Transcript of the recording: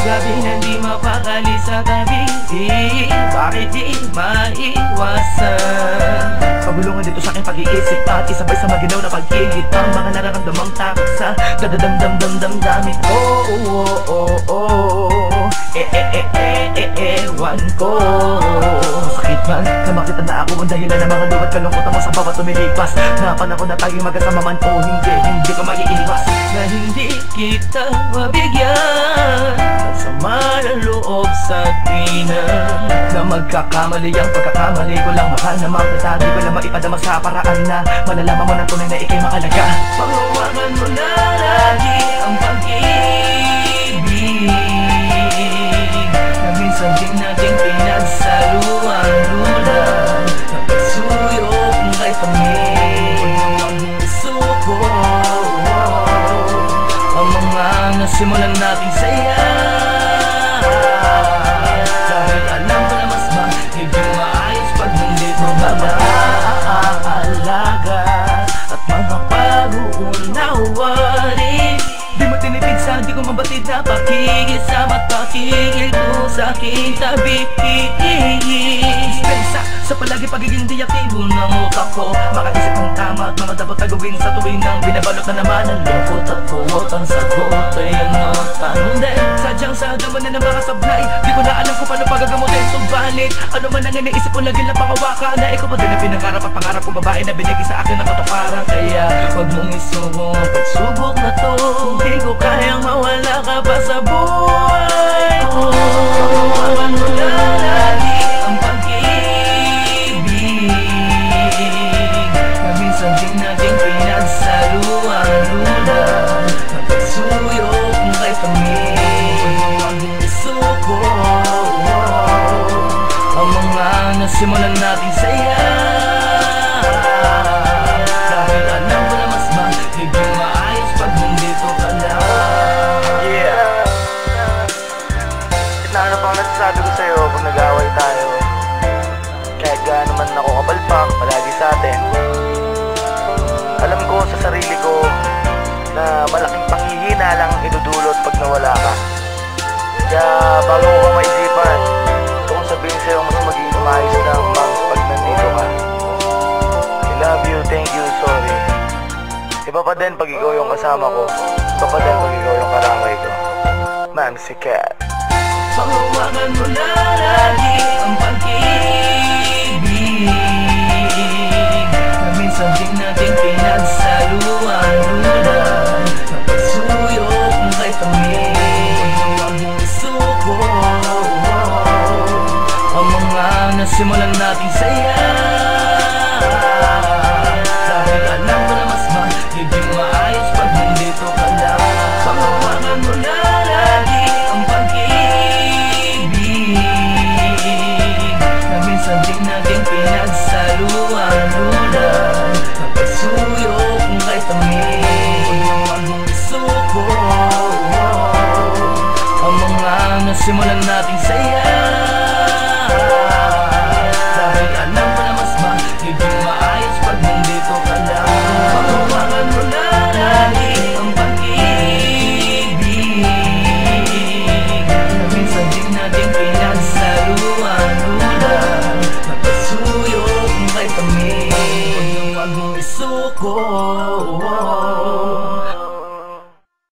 gabi na di mapakali sa tabi, bakit di maiwasan? Pagulungan dito sa aking pag-iisip at isabay sa maginaw na pagkigit ang mga nararamdamang takot sa dadadamdamdamdamin ko. Ewan ko, sakit man na makita na ako ang dahilan ng mga luwat kalungkutan mo sa bawat tumilipas. Na panahon na tayong magkasama man o hindi ko maiiwas na hindi kita mabigyan at sama ng loob sa tina na magkakamali ang pagkakamali ko lang. Mahal na makita, di ko lang maipadama sa paraan na malalaman mo ng tunay na ikay makalaga. Panghawakan mo na lagi ang pag-ibig na minsan din natin pinagsaluan. Lulang nagpasuyok kay pamilya ang suko ang mga nasimulan nating saya. Dahil alam ko na mas magiging maayos pag nandito mga alaga at mga pag-uunawarin. Di mo tinipid sa di ko mabatid na pakigil sa matakigil ko sa aking tabi. Dispensa sa palagi pagiging diaktibo ng utak ko, makaisip ng tama at mga dapat gawin sa tuwing nang binabalot na naman ang lungkot at puwot. Ang sagot ay ano, tanong din sadyang sa daman na ng mga sablay. Di ko na alam kung paano pagagamutin. Subalit ano man ang iniisip ko lagi lang pangawakan na ikaw pa din ang pinangarap at pangarap kong babae na binigay sa akin ng katuparan. Kaya huwag mong isubo ang pagsubok na to, hindi ko kayang mawala ka pa sa buhay ko. Panghawakan mo na lagi ang pag-ibig na minsan din natin pinagsaluan. Lulang nagpasuyok kay pamilya ang isuko ang mga nasimulan nating saya. Dahil alam ko na mas magiging maayos pag nandito ka lang. Yeah. Ano pang nasasabi ko sa'yo pag nag-away tayo? Kahit gaano man ako kapalpak palagi sa atin, alam ko sa sarili ko na malaking panghihina lang ang idudulot pag nawala ka. Kaya bago ko maisipan, ito kong sabihin sa'yo mas magiging maayos lang pag nandito ka. I love you, thank you, sorry. Iba pa din pag ikaw yung kasama ko, iba pa din pag ikaw yung karamay ko. Mamsi Cat. Panghawakan mo na lagi ang pag-ibig na minsan din natin pinagsaluan. Lulang nagpasuyok kay pamilya ang suko ang mga nasimulan nating saya. Dahil alam ko na mas magiging maayos pag nandito ka lang. Panghawakan mo na lagi ang pag-ibig na minsan din natin pinagsaluan. Lulang nagpasuyok kay pamilya ang suko ang mga nasimulan nating saya. Dahil alam ko na mas magiging maayos pag nandito ka lang. Panghawakan mo na lagi ang pag-ibig na minsan din natin pinagsaluan. Lulang nagpasuyok kay pamilya ang isuko